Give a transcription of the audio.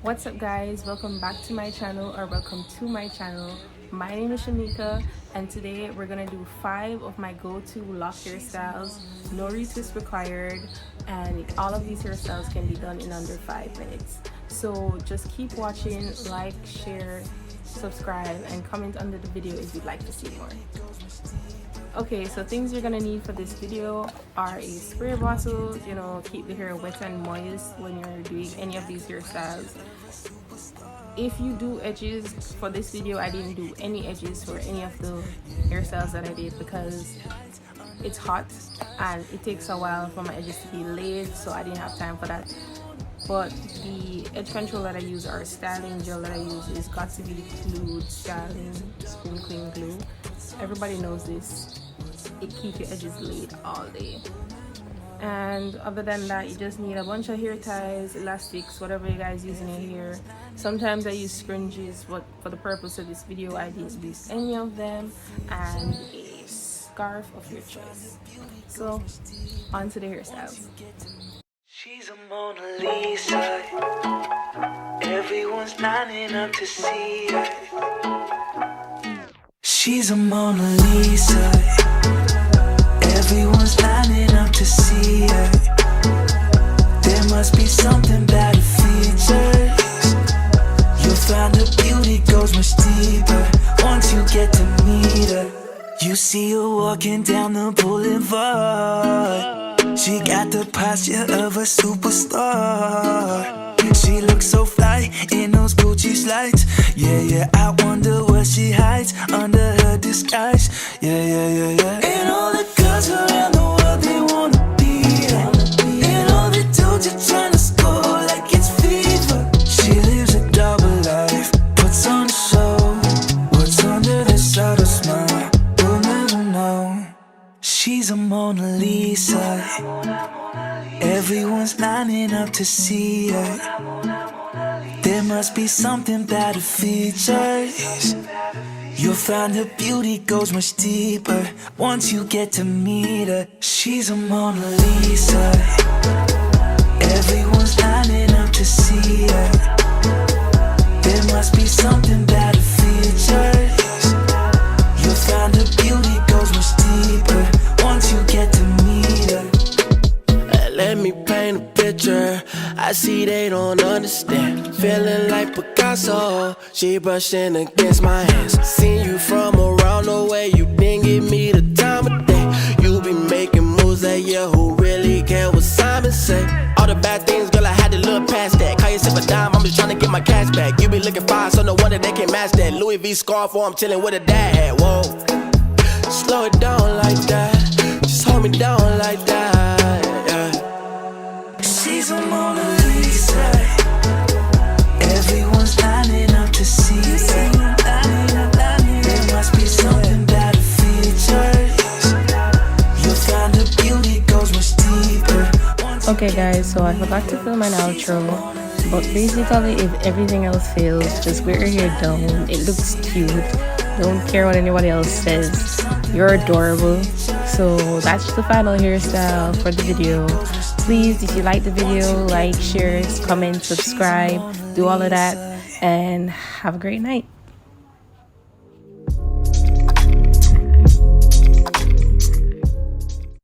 What's up guys, welcome back to my channel, or welcome to my channel. My name is Shameka, and today we're gonna do 5 of my go-to lock hairstyles. No retwist required, and all of these hairstyles can be done in under 5 minutes. So just keep watching, like, share, subscribe, and comment under the video if you'd like to see more. Okay, so things you're gonna need for this video are a spray bottle, keep the hair wet and moist when you're doing any of these hairstyles. If you do edges for this video, I didn't do any edges for any of the hairstyles that I did because it's hot and it takes a while for my edges to be laid, so I didn't have time for that. But the edge control that I use, or styling gel that I use, is Got to Be Glued Styling Spin Clean Glue. Everybody knows this. It keeps your edges laid all day. And other than that, you just need a bunch of hair ties, elastics, whatever you guys use in your hair. Sometimes I use scrunchies, but for the purpose of this video I didn't use any of them, and a scarf of your choice. So on to the hairstyles. She's a Mona Lisa. Everyone's lining up to see her. She's a Mona Lisa. Everyone's lining up to see her. There must be something about her features. You'll find her beauty goes much deeper once you get to meet her. You see her walking down the boulevard. She got the posture of a superstar. She looks so fly in those Gucci slides. Yeah, I wonder what she hides under her disguise. Yeah. And all the girls around the world, they wanna be her. And all the dudes are trying to score like it's fever. She lives a double life, puts on a show. What's under this subtle smile, you'll never know. She's a Mona Lisa. Everyone's lining up to see her. There must be something about her features. You'll find her beauty goes much deeper once you get to meet her. She's a Mona Lisa. Everyone's lining up to see her. There must be something about her features. You'll find her beauty goes much deeper once you get to meet her. Let me paint a picture. I see they don't understand. Feeling like Picasso. She brushing against my hands. Seen you from around the way. You didn't give me the time of day. You be making moves that year. Who really care what Simon say? All the bad things, girl, I had to look past that. Call yourself a dime, I'm just trying to get my cash back. You be looking fine, so no wonder they can't match that. Louis V scarf, or I'm chilling with a dad hat. Whoa, slow it down like that. Just hold me down like that. Yeah. She's a Mona Lisa. Everyone's lining up to see her. There must be something about her features. You'll find her beauty goes much deeper. Okay guys, so I forgot to film an outro, but basically if everything else fails, just wear your hair down. It looks cute. Don't care what anybody else says. You're adorable. So that's the final hairstyle for the video. Please, if you like the video, like, share, comment, subscribe, do all of that, and have a great night.